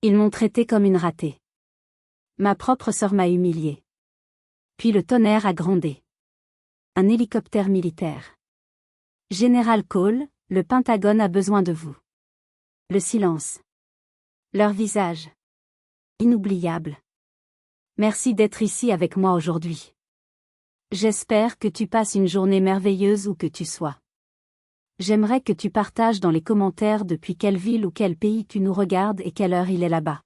Ils m'ont traité comme une ratée. Ma propre sœur m'a humiliée. Puis le tonnerre a grondé. Un hélicoptère militaire. Général Cole, le Pentagone a besoin de vous. Le silence. Leur visage. Inoubliable. Merci d'être ici avec moi aujourd'hui. J'espère que tu passes une journée merveilleuse où que tu sois. J'aimerais que tu partages dans les commentaires depuis quelle ville ou quel pays tu nous regardes et quelle heure il est là-bas.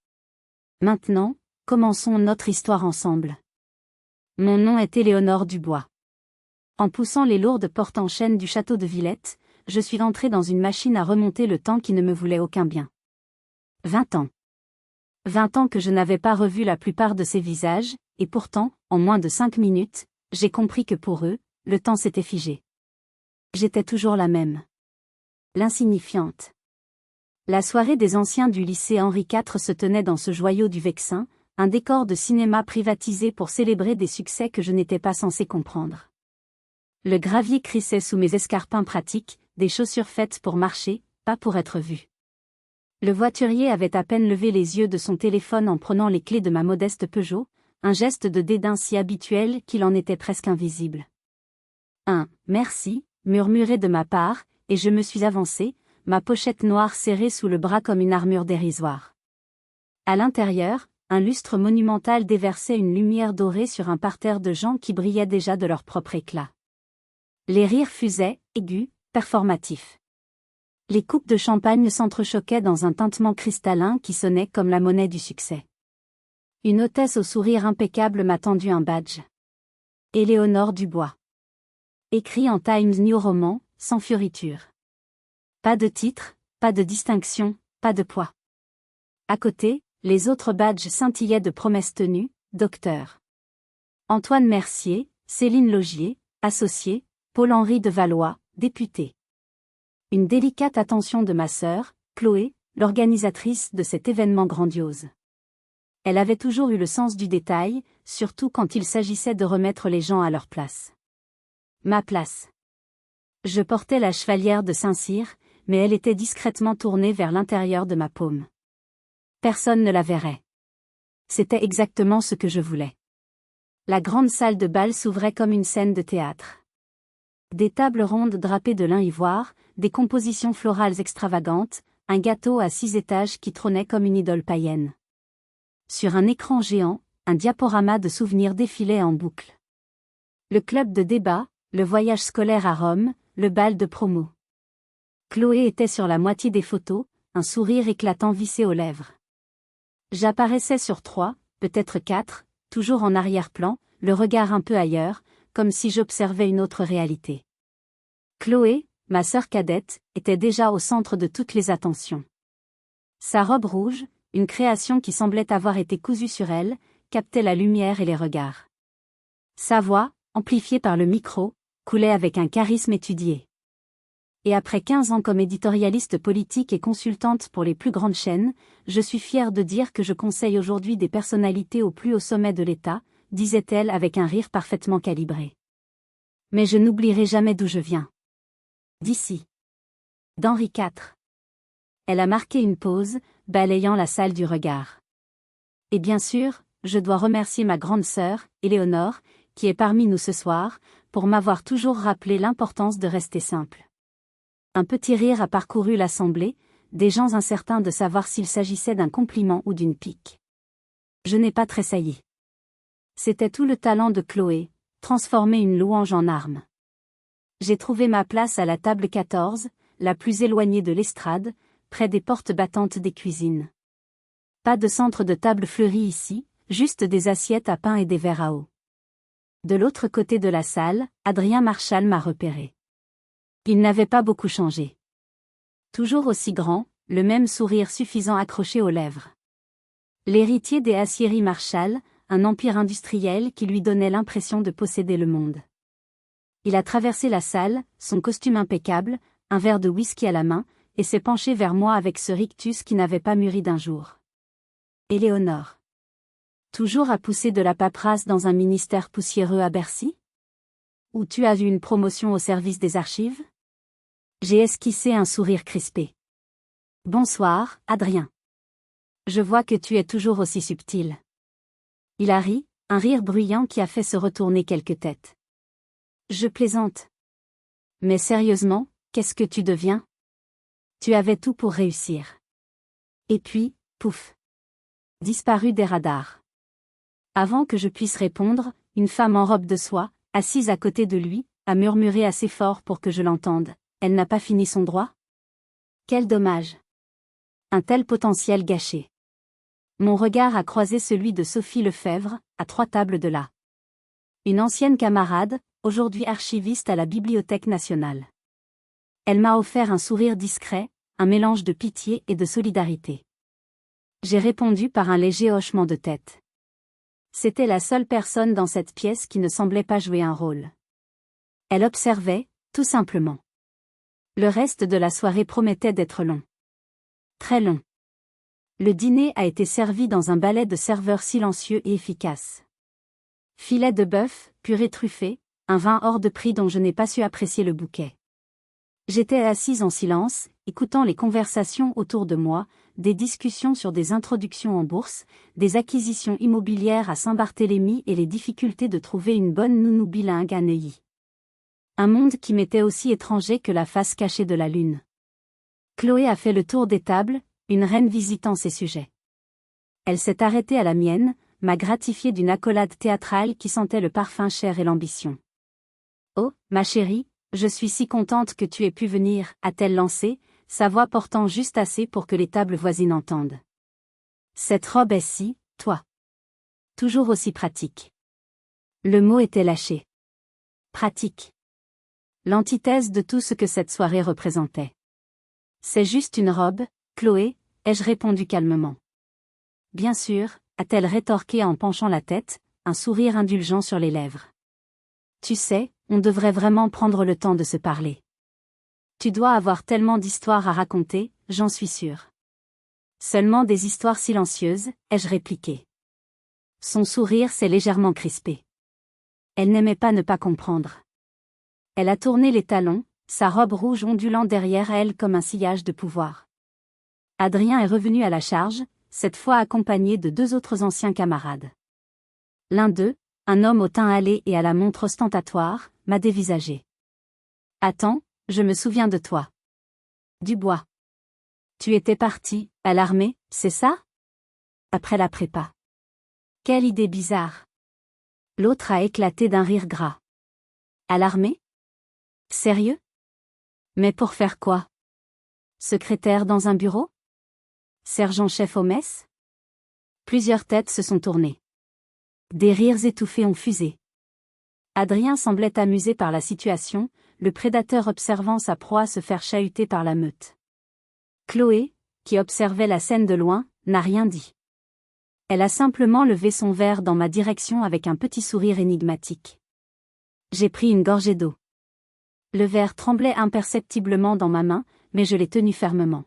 Maintenant, commençons notre histoire ensemble. Mon nom est Éléonore Dubois. En poussant les lourdes portes en chêne du château de Villette, je suis rentrée dans une machine à remonter le temps qui ne me voulait aucun bien. 20 ans. 20 ans que je n'avais pas revu la plupart de ces visages, et pourtant, en moins de 5 minutes, j'ai compris que pour eux, le temps s'était figé. J'étais toujours la même. L'insignifiante. La soirée des anciens du lycée Henri IV se tenait dans ce joyau du Vexin, un décor de cinéma privatisé pour célébrer des succès que je n'étais pas censé comprendre. Le gravier crissait sous mes escarpins pratiques, des chaussures faites pour marcher, pas pour être vu. Le voiturier avait à peine levé les yeux de son téléphone en prenant les clés de ma modeste Peugeot, un geste de dédain si habituel qu'il en était presque invisible. Merci, murmuré de ma part, et je me suis avancée, ma pochette noire serrée sous le bras comme une armure dérisoire. À l'intérieur, un lustre monumental déversait une lumière dorée sur un parterre de gens qui brillaient déjà de leur propre éclat. Les rires fusaient, aigus, performatifs. Les coupes de champagne s'entrechoquaient dans un tintement cristallin qui sonnait comme la monnaie du succès. Une hôtesse au sourire impeccable m'a tendu un badge. Éléonore Dubois. Écrit en Times New Roman, sans fioriture. Pas de titre, pas de distinction, pas de poids. À côté, les autres badges scintillaient de promesses tenues, docteur. Antoine Mercier, Céline Logier, associé, Paul-Henri de Valois, député. Une délicate attention de ma sœur, Chloé, l'organisatrice de cet événement grandiose. Elle avait toujours eu le sens du détail, surtout quand il s'agissait de remettre les gens à leur place. Ma place. Je portais la chevalière de Saint-Cyr, mais elle était discrètement tournée vers l'intérieur de ma paume. Personne ne la verrait. C'était exactement ce que je voulais. La grande salle de bal s'ouvrait comme une scène de théâtre. Des tables rondes drapées de lin ivoire, des compositions florales extravagantes, un gâteau à 6 étages qui trônait comme une idole païenne. Sur un écran géant, un diaporama de souvenirs défilait en boucle. Le club de débat, le voyage scolaire à Rome, le bal de promo. Chloé était sur la moitié des photos, un sourire éclatant vissé aux lèvres. J'apparaissais sur 3, peut-être 4, toujours en arrière-plan, le regard un peu ailleurs, comme si j'observais une autre réalité. Chloé, ma sœur cadette, était déjà au centre de toutes les attentions. Sa robe rouge, une création qui semblait avoir été cousue sur elle, captait la lumière et les regards. Sa voix, amplifiée par le micro, coulait avec un charisme étudié. Et après 15 ans comme éditorialiste politique et consultante pour les plus grandes chaînes, je suis fière de dire que je conseille aujourd'hui des personnalités au plus haut sommet de l'État, disait-elle avec un rire parfaitement calibré. Mais je n'oublierai jamais d'où je viens. D'ici. D'Henri IV. Elle a marqué une pause, balayant la salle du regard. Et bien sûr, je dois remercier ma grande sœur, Éléonore, qui est parmi nous ce soir, pour m'avoir toujours rappelé l'importance de rester simple. Un petit rire a parcouru l'assemblée, des gens incertains de savoir s'il s'agissait d'un compliment ou d'une pique. Je n'ai pas tressailli. C'était tout le talent de Chloé, transformer une louange en arme. J'ai trouvé ma place à la table 14, la plus éloignée de l'estrade, près des portes battantes des cuisines. Pas de centre de table fleuri ici, juste des assiettes à pain et des verres à eau. De l'autre côté de la salle, Adrien Marchal m'a repéré. Il n'avait pas beaucoup changé. Toujours aussi grand, le même sourire suffisant accroché aux lèvres. L'héritier des aciéries Marchal, un empire industriel qui lui donnait l'impression de posséder le monde. Il a traversé la salle, son costume impeccable, un verre de whisky à la main, et s'est penché vers moi avec ce rictus qui n'avait pas mûri d'un jour. Éléonore. Toujours à pousser de la paperasse dans un ministère poussiéreux à Bercy? Ou tu as eu une promotion au service des archives? J'ai esquissé un sourire crispé. Bonsoir, Adrien. Je vois que tu es toujours aussi subtil. Il a ri, un rire bruyant qui a fait se retourner quelques têtes. Je plaisante. Mais sérieusement, qu'est-ce que tu deviens? Tu avais tout pour réussir. Et puis, pouf. Disparu des radars. Avant que je puisse répondre, une femme en robe de soie, assise à côté de lui, a murmuré assez fort pour que je l'entende. Elle n'a pas fini son droit? Quel dommage. Un tel potentiel gâché. Mon regard a croisé celui de Sophie Lefebvre, à 3 tables de là. Une ancienne camarade, aujourd'hui archiviste à la Bibliothèque nationale. Elle m'a offert un sourire discret, un mélange de pitié et de solidarité. J'ai répondu par un léger hochement de tête. C'était la seule personne dans cette pièce qui ne semblait pas jouer un rôle. Elle observait, tout simplement. Le reste de la soirée promettait d'être long. Très long. Le dîner a été servi dans un ballet de serveurs silencieux et efficaces. Filet de bœuf, purée truffée, un vin hors de prix dont je n'ai pas su apprécier le bouquet. J'étais assise en silence, écoutant les conversations autour de moi, des discussions sur des introductions en bourse, des acquisitions immobilières à Saint-Barthélemy et les difficultés de trouver une bonne nounou bilingue à Neuilly. Un monde qui m'était aussi étranger que la face cachée de la lune. Chloé a fait le tour des tables, une reine visitant ses sujets. Elle s'est arrêtée à la mienne, m'a gratifiée d'une accolade théâtrale qui sentait le parfum cher et l'ambition. « Oh, ma chérie, je suis si contente que tu aies pu venir » a-t-elle lancé, sa voix portant juste assez pour que les tables voisines entendent. « Cette robe est si, toi. Toujours aussi pratique. » Le mot était lâché. Pratique. L'antithèse de tout ce que cette soirée représentait. « C'est juste une robe, Chloé » ai-je répondu calmement. « Bien sûr » a-t-elle rétorqué en penchant la tête, un sourire indulgent sur les lèvres. « Tu sais, on devrait vraiment prendre le temps de se parler. Tu dois avoir tellement d'histoires à raconter, j'en suis sûre. »« Seulement des histoires silencieuses » ai-je répliqué. Son sourire s'est légèrement crispé. Elle n'aimait pas ne pas comprendre. Elle a tourné les talons, sa robe rouge ondulant derrière elle comme un sillage de pouvoir. Adrien est revenu à la charge, cette fois accompagné de 2 autres anciens camarades. L'un d'eux, un homme au teint hâlé et à la montre ostentatoire, m'a dévisagé. « Attends, je me souviens de toi. Dubois. Tu étais parti, à l'armée, c'est ça? Après la prépa. Quelle idée bizarre. » L'autre a éclaté d'un rire gras. « À l'armée? Sérieux? Mais pour faire quoi? Secrétaire dans un bureau? Sergent-chef au mess? » Plusieurs têtes se sont tournées. Des rires étouffés ont fusé. Adrien semblait amusé par la situation, le prédateur observant sa proie se faire chahuter par la meute. Chloé, qui observait la scène de loin, n'a rien dit. Elle a simplement levé son verre dans ma direction avec un petit sourire énigmatique. J'ai pris une gorgée d'eau. Le verre tremblait imperceptiblement dans ma main, mais je l'ai tenu fermement.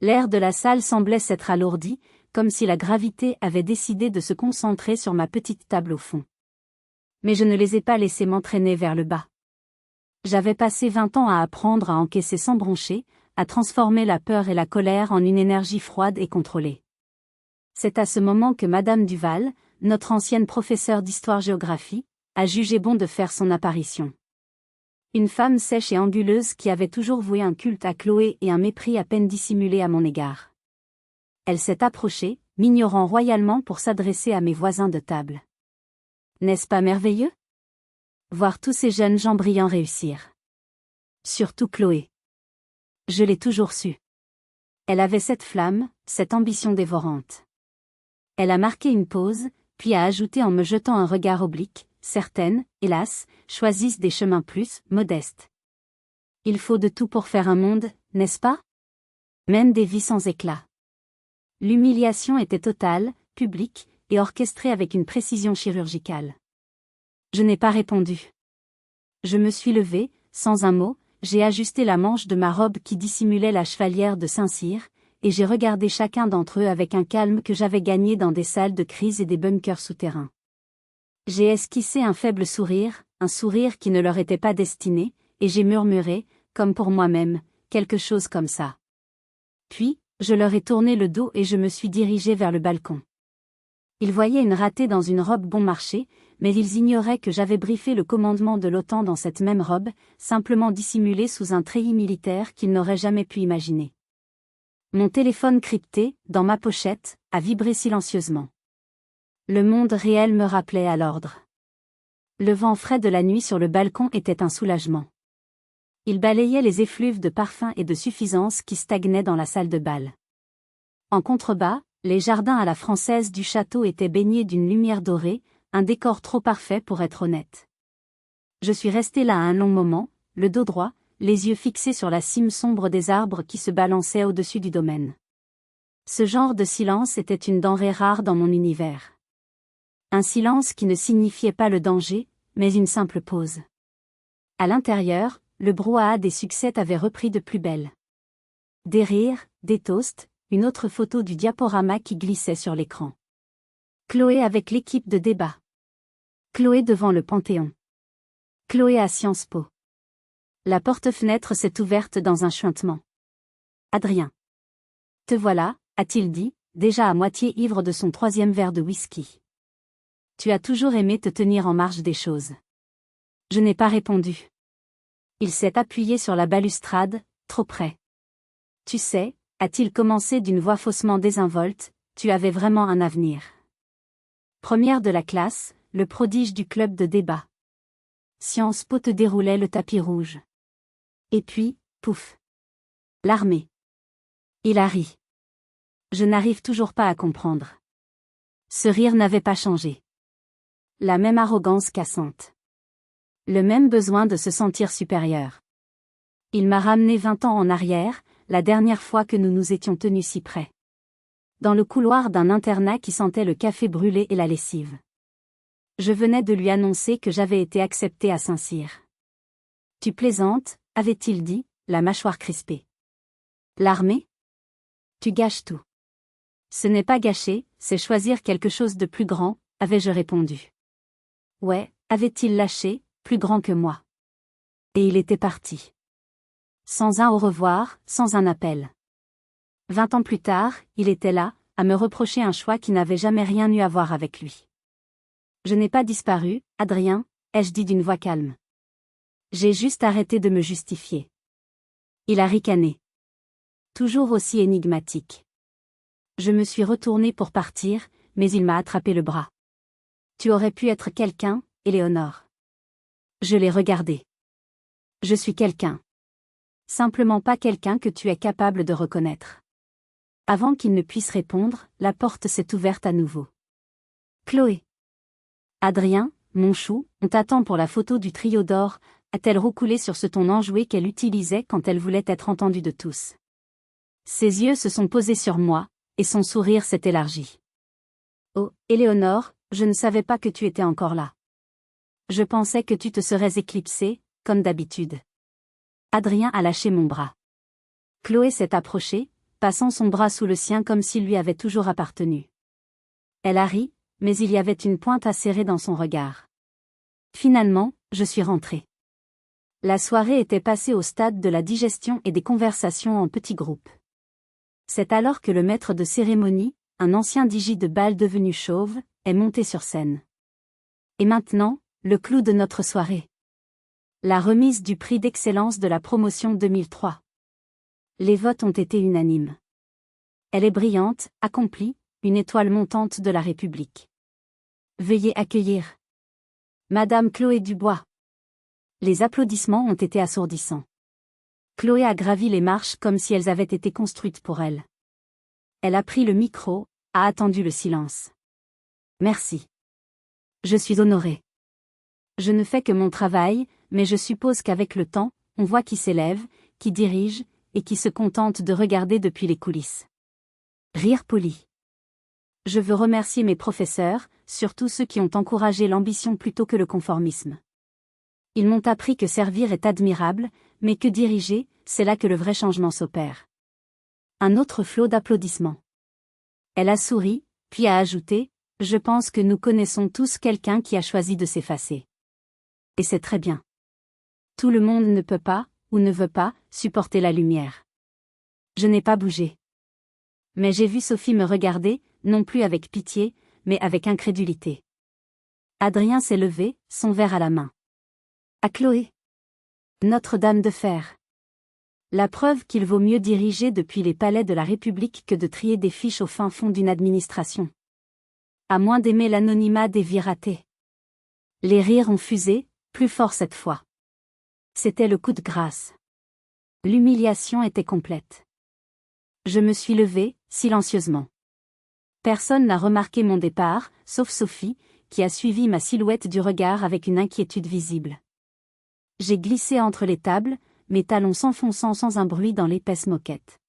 L'air de la salle semblait s'être alourdi, comme si la gravité avait décidé de se concentrer sur ma petite table au fond. Mais je ne les ai pas laissés m'entraîner vers le bas. J'avais passé 20 ans à apprendre à encaisser sans broncher, à transformer la peur et la colère en une énergie froide et contrôlée. C'est à ce moment que Madame Duval, notre ancienne professeure d'histoire-géographie, a jugé bon de faire son apparition. Une femme sèche et anguleuse qui avait toujours voué un culte à Chloé et un mépris à peine dissimulé à mon égard. Elle s'est approchée, m'ignorant royalement pour s'adresser à mes voisins de table. N'est-ce pas merveilleux? Voir tous ces jeunes gens brillants réussir. Surtout Chloé. Je l'ai toujours su. Elle avait cette flamme, cette ambition dévorante. Elle a marqué une pause, puis a ajouté en me jetant un regard oblique, certaines, hélas, choisissent des chemins plus modestes. Il faut de tout pour faire un monde, n'est-ce pas? Même des vies sans éclat. L'humiliation était totale, publique, et orchestrée avec une précision chirurgicale. Je n'ai pas répondu. Je me suis levée, sans un mot, j'ai ajusté la manche de ma robe qui dissimulait la chevalière de Saint-Cyr, et j'ai regardé chacun d'entre eux avec un calme que j'avais gagné dans des salles de crise et des bunkers souterrains. J'ai esquissé un faible sourire, un sourire qui ne leur était pas destiné, et j'ai murmuré, comme pour moi-même, quelque chose comme ça. Puis, Je leur ai tourné le dos et je me suis dirigé vers le balcon. Ils voyaient une ratée dans une robe bon marché, mais ils ignoraient que j'avais briefé le commandement de l'OTAN dans cette même robe, simplement dissimulée sous un treillis militaire qu'ils n'auraient jamais pu imaginer. Mon téléphone crypté, dans ma pochette, a vibré silencieusement. Le monde réel me rappelait à l'ordre. Le vent frais de la nuit sur le balcon était un soulagement. Il balayait les effluves de parfum et de suffisance qui stagnaient dans la salle de bal. En contrebas, les jardins à la française du château étaient baignés d'une lumière dorée, un décor trop parfait pour être honnête. Je suis resté là un long moment, le dos droit, les yeux fixés sur la cime sombre des arbres qui se balançaient au-dessus du domaine. Ce genre de silence était une denrée rare dans mon univers. Un silence qui ne signifiait pas le danger, mais une simple pause. À l'intérieur, le brouhaha des succès avait repris de plus belle. Des rires, des toasts, une autre photo du diaporama qui glissait sur l'écran. Chloé avec l'équipe de débat. Chloé devant le Panthéon. Chloé à Sciences Po. La porte-fenêtre s'est ouverte dans un chuintement. Adrien. Te voilà, a-t-il dit, déjà à moitié ivre de son 3e verre de whisky. Tu as toujours aimé te tenir en marge des choses. Je n'ai pas répondu. Il s'est appuyé sur la balustrade, trop près. Tu sais, a-t-il commencé d'une voix faussement désinvolte, tu avais vraiment un avenir. Première de la classe, le prodige du club de débat. Sciences Po te déroulait le tapis rouge. Et puis, pouf. L'armée. Il a ri. Je n'arrive toujours pas à comprendre. Ce rire n'avait pas changé. La même arrogance cassante. Le même besoin de se sentir supérieur. Il m'a ramené 20 ans en arrière, la dernière fois que nous nous étions tenus si près. Dans le couloir d'un internat qui sentait le café brûlé et la lessive. Je venais de lui annoncer que j'avais été accepté à Saint-Cyr. Tu plaisantes, avait-il dit, la mâchoire crispée. L'armée ? Tu gâches tout. Ce n'est pas gâcher, c'est choisir quelque chose de plus grand, avais-je répondu. Ouais, avait-il lâché, plus grand que moi. Et il était parti. Sans un au revoir, sans un appel. 20 ans plus tard, il était là, à me reprocher un choix qui n'avait jamais rien eu à voir avec lui. Je n'ai pas disparu, Adrien, ai-je dit d'une voix calme. J'ai juste arrêté de me justifier. Il a ricané. Toujours aussi énigmatique. Je me suis retourné pour partir, mais il m'a attrapé le bras. Tu aurais pu être quelqu'un, Éléonore. Je l'ai regardé. Je suis quelqu'un. Simplement pas quelqu'un que tu es capable de reconnaître. Avant qu'il ne puisse répondre, la porte s'est ouverte à nouveau. Chloé. Adrien, mon chou, on t'attend pour la photo du trio d'or, a-t-elle roucoulé sur ce ton enjoué qu'elle utilisait quand elle voulait être entendue de tous. Ses yeux se sont posés sur moi, et son sourire s'est élargi. Oh, Éléonore, je ne savais pas que tu étais encore là. Je pensais que tu te serais éclipsée, comme d'habitude. Adrien a lâché mon bras. Chloé s'est approchée, passant son bras sous le sien comme s'il lui avait toujours appartenu. Elle a ri, mais il y avait une pointe acérée dans son regard. Finalement, je suis rentrée. La soirée était passée au stade de la digestion et des conversations en petits groupes. C'est alors que le maître de cérémonie, un ancien DJ de bal devenu chauve, est monté sur scène. Et maintenant, le clou de notre soirée. La remise du prix d'excellence de la promotion 2003. Les votes ont été unanimes. Elle est brillante, accomplie, une étoile montante de la République. Veuillez accueillir Madame Chloé Dubois. Les applaudissements ont été assourdissants. Chloé a gravi les marches comme si elles avaient été construites pour elle. Elle a pris le micro, a attendu le silence. Merci. Je suis honorée. Je ne fais que mon travail, mais je suppose qu'avec le temps, on voit qui s'élève, qui dirige, et qui se contente de regarder depuis les coulisses. Rire poli. Je veux remercier mes professeurs, surtout ceux qui ont encouragé l'ambition plutôt que le conformisme. Ils m'ont appris que servir est admirable, mais que diriger, c'est là que le vrai changement s'opère. Un autre flot d'applaudissements. Elle a souri, puis a ajouté, « Je pense que nous connaissons tous quelqu'un qui a choisi de s'effacer. » Et c'est très bien. Tout le monde ne peut pas, ou ne veut pas, supporter la lumière. Je n'ai pas bougé. Mais j'ai vu Sophie me regarder, non plus avec pitié, mais avec incrédulité. Adrien s'est levé, son verre à la main. À Chloé. Notre-Dame de fer. La preuve qu'il vaut mieux diriger depuis les palais de la République que de trier des fiches au fin fond d'une administration. À moins d'aimer l'anonymat des vies ratées. Les rires ont fusé, plus fort cette fois. C'était le coup de grâce. L'humiliation était complète. Je me suis levée, silencieusement. Personne n'a remarqué mon départ, sauf Sophie, qui a suivi ma silhouette du regard avec une inquiétude visible. J'ai glissé entre les tables, mes talons s'enfonçant sans un bruit dans l'épaisse moquette.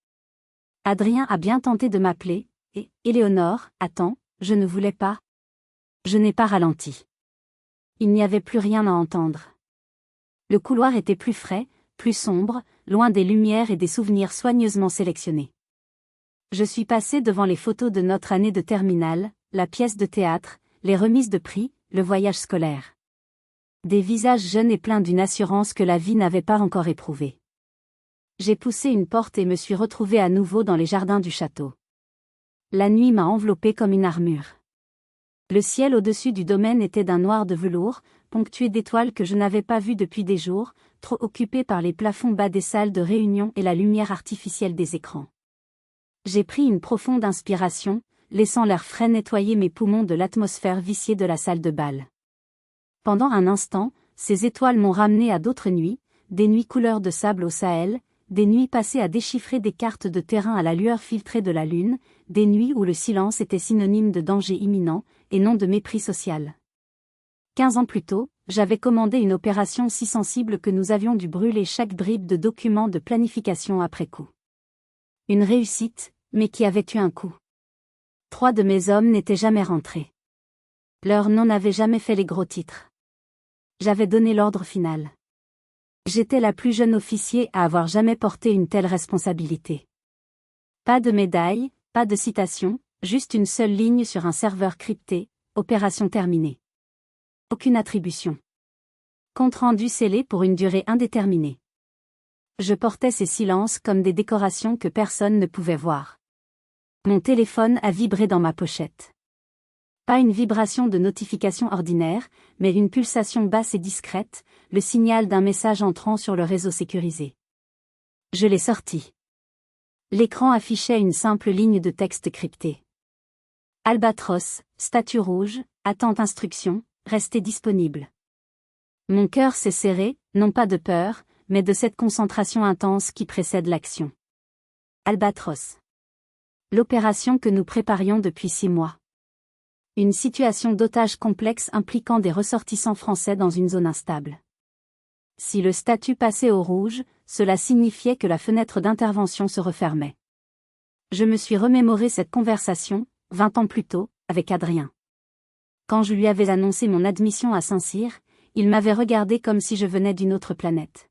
Adrien a bien tenté de m'appeler, et « Éléonore, attends, je ne voulais pas. » Je n'ai pas ralenti. Il n'y avait plus rien à entendre. Le couloir était plus frais, plus sombre, loin des lumières et des souvenirs soigneusement sélectionnés. Je suis passé devant les photos de notre année de terminale, la pièce de théâtre, les remises de prix, le voyage scolaire. Des visages jeunes et pleins d'une assurance que la vie n'avait pas encore éprouvée. J'ai poussé une porte et me suis retrouvée à nouveau dans les jardins du château. La nuit m'a enveloppée comme une armure. Le ciel au-dessus du domaine était d'un noir de velours, ponctué d'étoiles que je n'avais pas vues depuis des jours, trop occupé par les plafonds bas des salles de réunion et la lumière artificielle des écrans. J'ai pris une profonde inspiration, laissant l'air frais nettoyer mes poumons de l'atmosphère viciée de la salle de bal. Pendant un instant, ces étoiles m'ont ramené à d'autres nuits, des nuits couleur de sable au Sahel, des nuits passées à déchiffrer des cartes de terrain à la lueur filtrée de la lune, des nuits où le silence était synonyme de danger imminent, et non de mépris social. 15 ans plus tôt, j'avais commandé une opération si sensible que nous avions dû brûler chaque bribe de documents de planification après coup. Une réussite, mais qui avait eu un coût. 3 de mes hommes n'étaient jamais rentrés. Leur nom n'avait jamais fait les gros titres. J'avais donné l'ordre final. J'étais la plus jeune officier à avoir jamais porté une telle responsabilité. Pas de médaille, pas de citation, juste une seule ligne sur un serveur crypté, opération terminée. Aucune attribution. Compte rendu scellé pour une durée indéterminée. Je portais ces silences comme des décorations que personne ne pouvait voir. Mon téléphone a vibré dans ma pochette. Pas une vibration de notification ordinaire, mais une pulsation basse et discrète, le signal d'un message entrant sur le réseau sécurisé. Je l'ai sorti. L'écran affichait une simple ligne de texte cryptée. Albatros, statue rouge, attente instruction, restez disponible. Mon cœur s'est serré, non pas de peur, mais de cette concentration intense qui précède l'action. Albatros. L'opération que nous préparions depuis 6 mois. Une situation d'otage complexe impliquant des ressortissants français dans une zone instable. Si le statut passait au rouge, cela signifiait que la fenêtre d'intervention se refermait. Je me suis remémoré cette conversation, 20 ans plus tôt, avec Adrien. Quand je lui avais annoncé mon admission à Saint-Cyr, il m'avait regardé comme si je venais d'une autre planète.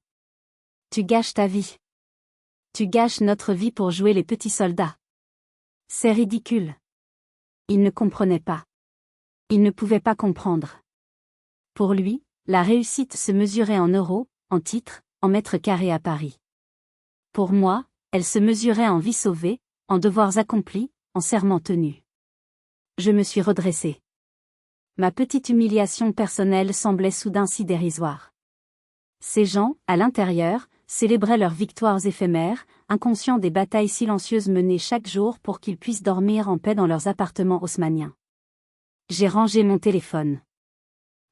Tu gâches ta vie. Tu gâches notre vie pour jouer les petits soldats. C'est ridicule. Il ne comprenait pas. Il ne pouvait pas comprendre. Pour lui, la réussite se mesurait en euros, en titres, en mètres carrés à Paris. Pour moi, elle se mesurait en vies sauvées, en devoirs accomplis, en serments tenus. Je me suis redressée. Ma petite humiliation personnelle semblait soudain si dérisoire. Ces gens, à l'intérieur, célébraient leurs victoires éphémères, inconscients des batailles silencieuses menées chaque jour pour qu'ils puissent dormir en paix dans leurs appartements haussmanniens. J'ai rangé mon téléphone.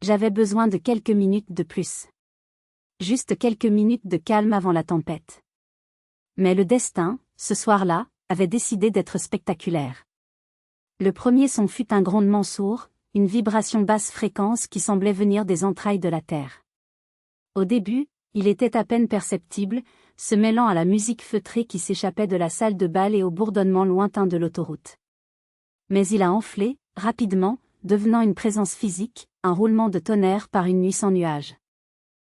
J'avais besoin de quelques minutes de plus. Juste quelques minutes de calme avant la tempête. Mais le destin, ce soir-là, avait décidé d'être spectaculaire. Le premier son fut un grondement sourd, une vibration basse fréquence qui semblait venir des entrailles de la terre. Au début, il était à peine perceptible, se mêlant à la musique feutrée qui s'échappait de la salle de bal et au bourdonnement lointain de l'autoroute. Mais il a enflé, rapidement, devenant une présence physique, un roulement de tonnerre par une nuit sans nuages.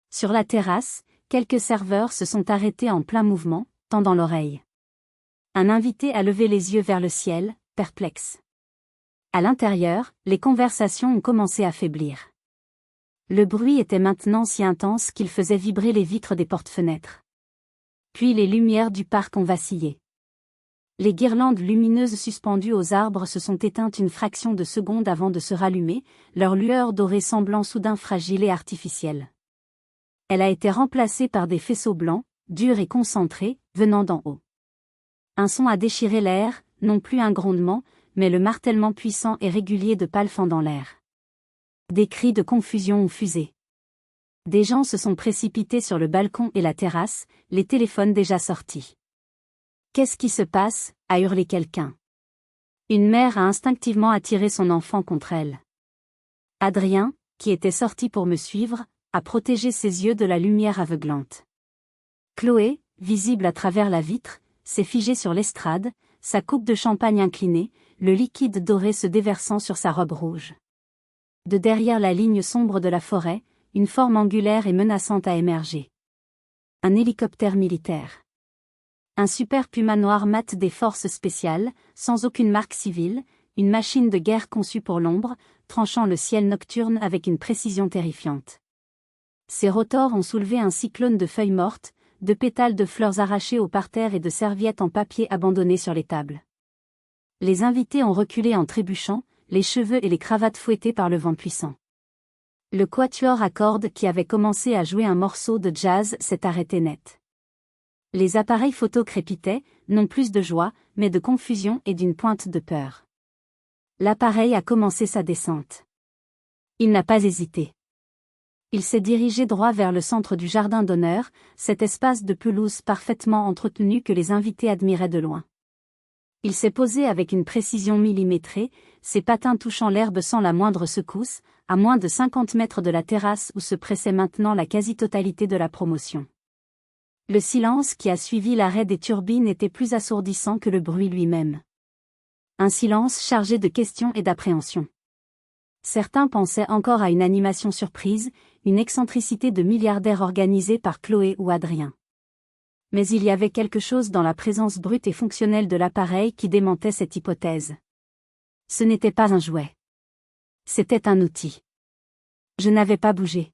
Sur la terrasse, quelques serveurs se sont arrêtés en plein mouvement, tendant l'oreille. Un invité a levé les yeux vers le ciel, perplexe. À l'intérieur, les conversations ont commencé à faiblir. Le bruit était maintenant si intense qu'il faisait vibrer les vitres des portes-fenêtres. Puis les lumières du parc ont vacillé. Les guirlandes lumineuses suspendues aux arbres se sont éteintes une fraction de seconde avant de se rallumer, leur lueur dorée semblant soudain fragile et artificielle. Elle a été remplacée par des faisceaux blancs, durs et concentrés, venant d'en haut. Un son a déchiré l'air, non plus un grondement, mais le martèlement puissant et régulier de pales fendant l'air. Des cris de confusion ont fusé. Des gens se sont précipités sur le balcon et la terrasse, les téléphones déjà sortis. « Qu'est-ce qui se passe ?» a hurlé quelqu'un. Une mère a instinctivement attiré son enfant contre elle. Adrien, qui était sorti pour me suivre, a protégé ses yeux de la lumière aveuglante. Chloé, visible à travers la vitre, s'est figée sur l'estrade, sa coupe de champagne inclinée, le liquide doré se déversant sur sa robe rouge. De derrière la ligne sombre de la forêt, une forme angulaire et menaçante a émergé. Un hélicoptère militaire. Un super Puma noir mat des forces spéciales, sans aucune marque civile, une machine de guerre conçue pour l'ombre, tranchant le ciel nocturne avec une précision terrifiante. Ses rotors ont soulevé un cyclone de feuilles mortes, de pétales de fleurs arrachées au parterre et de serviettes en papier abandonnées sur les tables. Les invités ont reculé en trébuchant, les cheveux et les cravates fouettés par le vent puissant. Le quatuor à cordes qui avait commencé à jouer un morceau de jazz s'est arrêté net. Les appareils photo crépitaient, non plus de joie, mais de confusion et d'une pointe de peur. L'appareil a commencé sa descente. Il n'a pas hésité. Il s'est dirigé droit vers le centre du jardin d'honneur, cet espace de pelouse parfaitement entretenu que les invités admiraient de loin. Il s'est posé avec une précision millimétrée, ses patins touchant l'herbe sans la moindre secousse, à moins de 50 mètres de la terrasse où se pressait maintenant la quasi-totalité de la promotion. Le silence qui a suivi l'arrêt des turbines était plus assourdissant que le bruit lui-même. Un silence chargé de questions et d'appréhension. Certains pensaient encore à une animation surprise, une excentricité de milliardaire organisée par Chloé ou Adrien. Mais il y avait quelque chose dans la présence brute et fonctionnelle de l'appareil qui démentait cette hypothèse. Ce n'était pas un jouet. C'était un outil. Je n'avais pas bougé.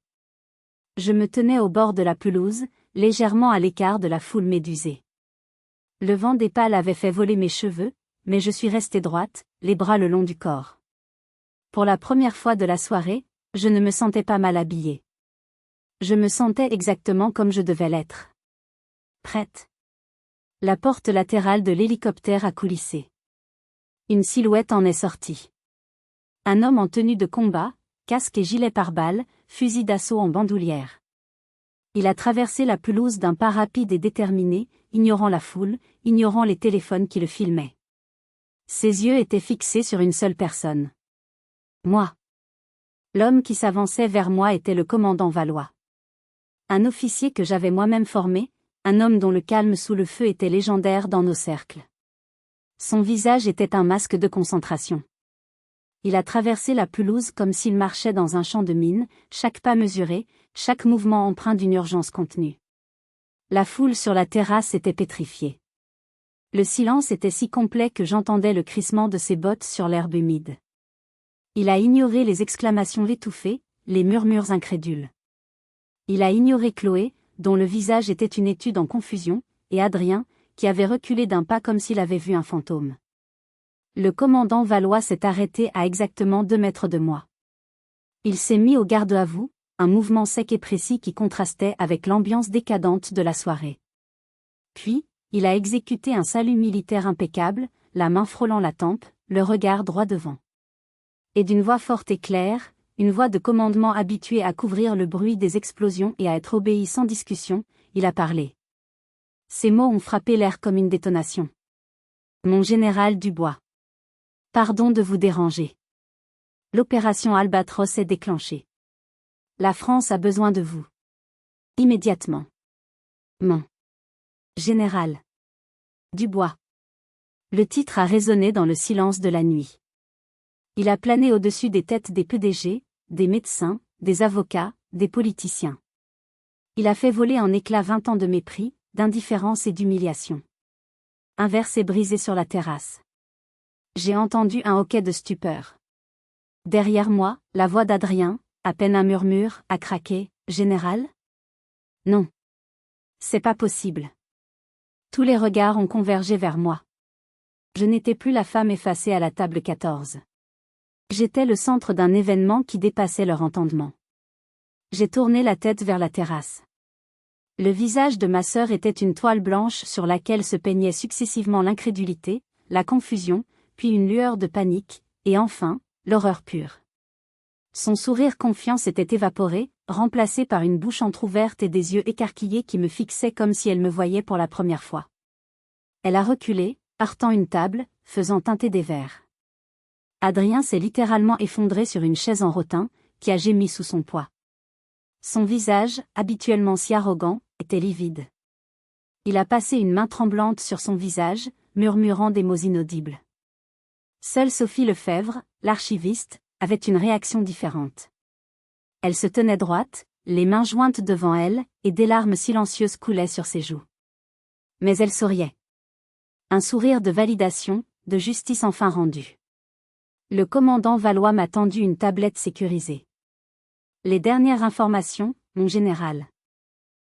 Je me tenais au bord de la pelouse, légèrement à l'écart de la foule médusée. Le vent des pales avait fait voler mes cheveux, mais je suis restée droite, les bras le long du corps. Pour la première fois de la soirée, je ne me sentais pas mal habillée. Je me sentais exactement comme je devais l'être. Prête. La porte latérale de l'hélicoptère a coulissé. Une silhouette en est sortie. Un homme en tenue de combat, casque et gilet pare-balles, fusil d'assaut en bandoulière. Il a traversé la pelouse d'un pas rapide et déterminé, ignorant la foule, ignorant les téléphones qui le filmaient. Ses yeux étaient fixés sur une seule personne. Moi. L'homme qui s'avançait vers moi était le commandant Valois. Un officier que j'avais moi-même formé, un homme dont le calme sous le feu était légendaire dans nos cercles. Son visage était un masque de concentration. Il a traversé la pelouse comme s'il marchait dans un champ de mines, chaque pas mesuré, chaque mouvement empreint d'une urgence contenue. La foule sur la terrasse était pétrifiée. Le silence était si complet que j'entendais le crissement de ses bottes sur l'herbe humide. Il a ignoré les exclamations étouffées, les murmures incrédules. Il a ignoré Chloé, dont le visage était une étude en confusion, et Adrien, qui avait reculé d'un pas comme s'il avait vu un fantôme. Le commandant Valois s'est arrêté à exactement 2 mètres de moi. Il s'est mis au garde à vous, un mouvement sec et précis qui contrastait avec l'ambiance décadente de la soirée. Puis, il a exécuté un salut militaire impeccable, la main frôlant la tempe, le regard droit devant. Et d'une voix forte et claire, une voix de commandement habituée à couvrir le bruit des explosions et à être obéie sans discussion, il a parlé. Ces mots ont frappé l'air comme une détonation. Mon général Dubois. Pardon de vous déranger. L'opération Albatros est déclenchée. La France a besoin de vous. Immédiatement. Mon général Dubois. Le titre a résonné dans le silence de la nuit. Il a plané au-dessus des têtes des PDG, des médecins, des avocats, des politiciens. Il a fait voler en éclats 20 ans de mépris, d'indifférence et d'humiliation. Un verre s'est brisé sur la terrasse. J'ai entendu un hoquet de stupeur. Derrière moi, la voix d'Adrien, à peine un murmure, a craqué. Général ? Non. C'est pas possible. Tous les regards ont convergé vers moi. Je n'étais plus la femme effacée à la table 14. J'étais le centre d'un événement qui dépassait leur entendement. J'ai tourné la tête vers la terrasse. Le visage de ma sœur était une toile blanche sur laquelle se peignaient successivement l'incrédulité, la confusion, puis une lueur de panique, et enfin, l'horreur pure. Son sourire confiant s'était évaporé, remplacé par une bouche entr'ouverte et des yeux écarquillés qui me fixaient comme si elle me voyait pour la première fois. Elle a reculé, heurtant une table, faisant teinter des verres. Adrien s'est littéralement effondré sur une chaise en rotin, qui a gémi sous son poids. Son visage, habituellement si arrogant, était livide. Il a passé une main tremblante sur son visage, murmurant des mots inaudibles. Seule Sophie Lefebvre, l'archiviste, avait une réaction différente. Elle se tenait droite, les mains jointes devant elle, et des larmes silencieuses coulaient sur ses joues. Mais elle souriait. Un sourire de validation, de justice enfin rendue. Le commandant Valois m'a tendu une tablette sécurisée. Les dernières informations, mon général.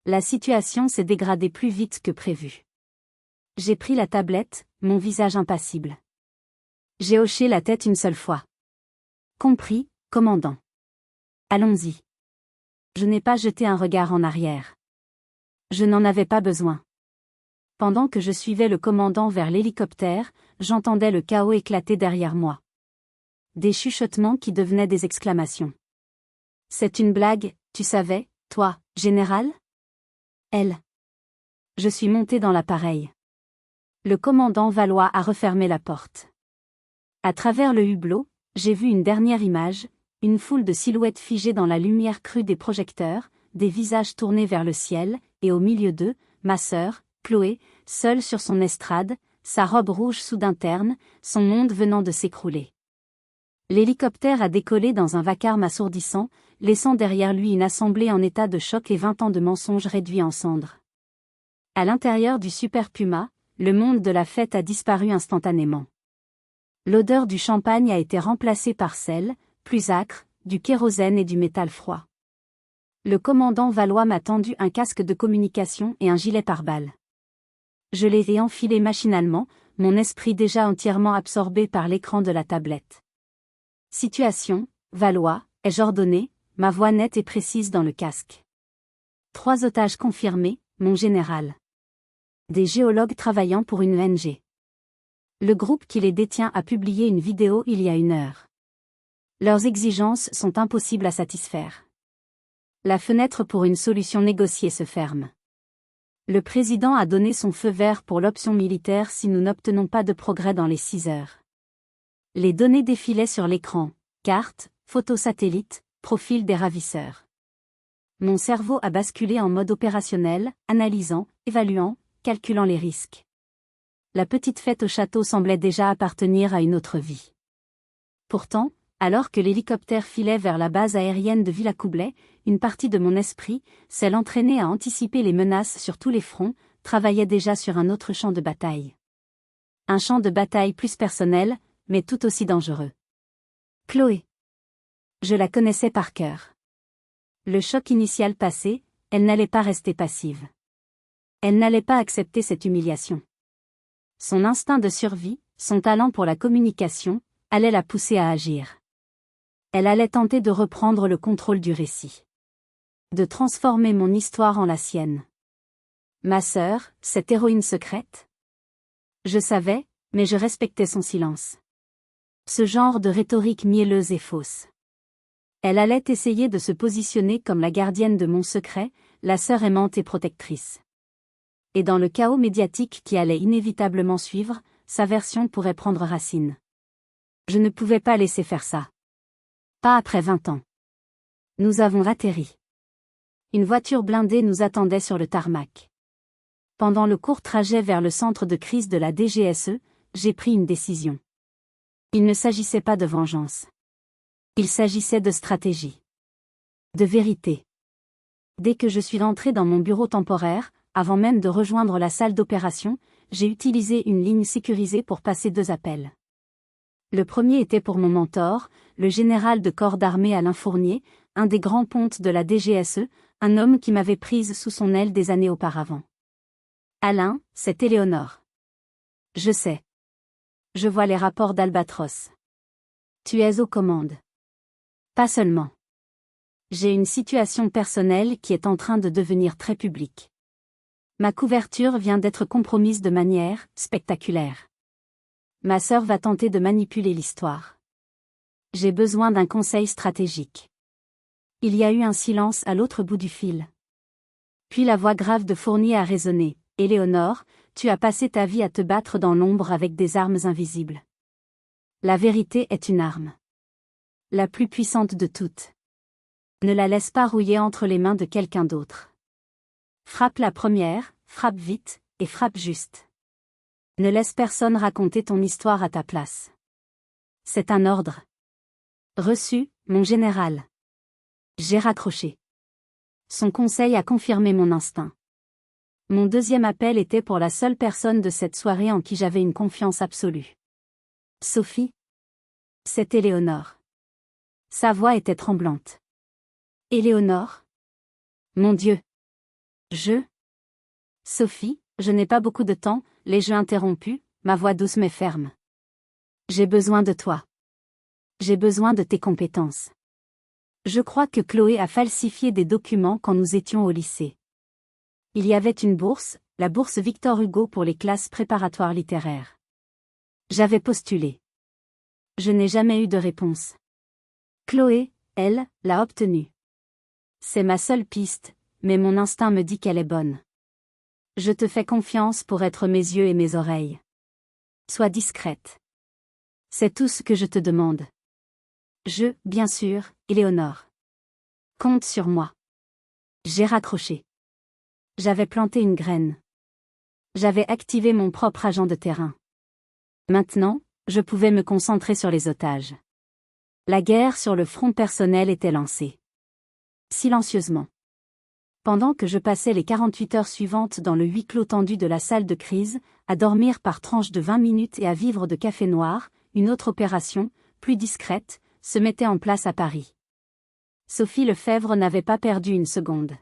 La situation s'est dégradée plus vite que prévu. J'ai pris la tablette, mon visage impassible. J'ai hoché la tête une seule fois. Compris, commandant. Allons-y. Je n'ai pas jeté un regard en arrière. Je n'en avais pas besoin. Pendant que je suivais le commandant vers l'hélicoptère, j'entendais le chaos éclater derrière moi. Des chuchotements qui devenaient des exclamations. C'est une blague, tu savais, toi, général ? Elle. Je suis monté dans l'appareil. Le commandant Valois a refermé la porte. À travers le hublot, j'ai vu une dernière image, une foule de silhouettes figées dans la lumière crue des projecteurs, des visages tournés vers le ciel, et au milieu d'eux, ma sœur, Chloé, seule sur son estrade, sa robe rouge soudain terne, son monde venant de s'écrouler. L'hélicoptère a décollé dans un vacarme assourdissant, laissant derrière lui une assemblée en état de choc et 20 ans de mensonges réduits en cendres. À l'intérieur du Super Puma, le monde de la fête a disparu instantanément. L'odeur du champagne a été remplacée par celle, plus âcre, du kérosène et du métal froid. Le commandant Valois m'a tendu un casque de communication et un gilet pare-balles. Je les ai enfilés machinalement, mon esprit déjà entièrement absorbé par l'écran de la tablette. Situation, Valois, ai-je ordonné, ma voix nette et précise dans le casque. 3 otages confirmés, mon général. Des géologues travaillant pour une ONG. Le groupe qui les détient a publié une vidéo il y a 1 heure. Leurs exigences sont impossibles à satisfaire. La fenêtre pour une solution négociée se ferme. Le président a donné son feu vert pour l'option militaire si nous n'obtenons pas de progrès dans les 6 heures. Les données défilaient sur l'écran, cartes, photos satellites, profils des ravisseurs. Mon cerveau a basculé en mode opérationnel, analysant, évaluant, calculant les risques. La petite fête au château semblait déjà appartenir à une autre vie. Pourtant, alors que l'hélicoptère filait vers la base aérienne de Villacoublay, une partie de mon esprit, celle entraînée à anticiper les menaces sur tous les fronts, travaillait déjà sur un autre champ de bataille. Un champ de bataille plus personnel, mais tout aussi dangereux. Chloé. Je la connaissais par cœur. Le choc initial passé, elle n'allait pas rester passive. Elle n'allait pas accepter cette humiliation. Son instinct de survie, son talent pour la communication, allait la pousser à agir. Elle allait tenter de reprendre le contrôle du récit. De transformer mon histoire en la sienne. Ma sœur, cette héroïne secrète ? Je savais, mais je respectais son silence. Ce genre de rhétorique mielleuse et fausse. Elle allait essayer de se positionner comme la gardienne de mon secret, la sœur aimante et protectrice. Et dans le chaos médiatique qui allait inévitablement suivre, sa version pourrait prendre racine. Je ne pouvais pas laisser faire ça. Pas après 20 ans. Nous avons atterri. Une voiture blindée nous attendait sur le tarmac. Pendant le court trajet vers le centre de crise de la DGSE, j'ai pris une décision. Il ne s'agissait pas de vengeance. Il s'agissait de stratégie. De vérité. Dès que je suis rentré dans mon bureau temporaire, avant même de rejoindre la salle d'opération, j'ai utilisé une ligne sécurisée pour passer 2 appels. Le premier était pour mon mentor, le général de corps d'armée Alain Fournier, un des grands pontes de la DGSE, un homme qui m'avait prise sous son aile des années auparavant. Alain, c'est Éléonore. Je sais. Je vois les rapports d'Albatros. Tu es aux commandes. Pas seulement. J'ai une situation personnelle qui est en train de devenir très publique. Ma couverture vient d'être compromise de manière spectaculaire. Ma sœur va tenter de manipuler l'histoire. J'ai besoin d'un conseil stratégique. Il y a eu un silence à l'autre bout du fil. Puis la voix grave de Fournier a résonné. Éléonore, tu as passé ta vie à te battre dans l'ombre avec des armes invisibles. La vérité est une arme. La plus puissante de toutes. Ne la laisse pas rouiller entre les mains de quelqu'un d'autre. Frappe la première, frappe vite, et frappe juste. Ne laisse personne raconter ton histoire à ta place. C'est un ordre. Reçu, mon général. J'ai raccroché. Son conseil a confirmé mon instinct. Mon deuxième appel était pour la seule personne de cette soirée en qui j'avais une confiance absolue. Sophie. C'était Éléonore. Sa voix était tremblante. Éléonore. Mon Dieu. Sophie, je n'ai pas beaucoup de temps, les jeux interrompus, ma voix douce mais ferme. J'ai besoin de toi. J'ai besoin de tes compétences. Je crois que Chloé a falsifié des documents quand nous étions au lycée. Il y avait une bourse, la bourse Victor Hugo pour les classes préparatoires littéraires. J'avais postulé. Je n'ai jamais eu de réponse. Chloé, elle, l'a obtenue. C'est ma seule piste, mais mon instinct me dit qu'elle est bonne. Je te fais confiance pour être mes yeux et mes oreilles. Sois discrète. C'est tout ce que je te demande. Bien sûr, Éléonore. Compte sur moi. J'ai raccroché. J'avais planté une graine. J'avais activé mon propre agent de terrain. Maintenant, je pouvais me concentrer sur les otages. La guerre sur le front personnel était lancée. Silencieusement. Pendant que je passais les 48 heures suivantes dans le huis clos tendu de la salle de crise, à dormir par tranches de 20 minutes et à vivre de café noir, une autre opération, plus discrète, se mettait en place à Paris. Sophie Lefebvre n'avait pas perdu une seconde.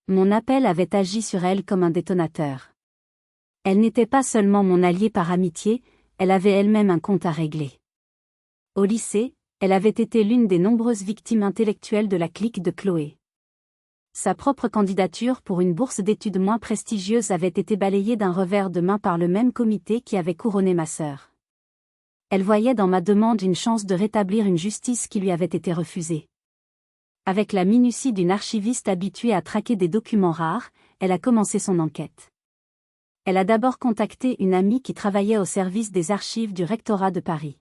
Mon appel avait agi sur elle comme un détonateur. Elle n'était pas seulement mon alliée par amitié, elle avait elle-même un compte à régler. Au lycée, elle avait été l'une des nombreuses victimes intellectuelles de la clique de Chloé. Sa propre candidature pour une bourse d'études moins prestigieuse avait été balayée d'un revers de main par le même comité qui avait couronné ma sœur. Elle voyait dans ma demande une chance de rétablir une justice qui lui avait été refusée. Avec la minutie d'une archiviste habituée à traquer des documents rares, elle a commencé son enquête. Elle a d'abord contacté une amie qui travaillait au service des archives du rectorat de Paris.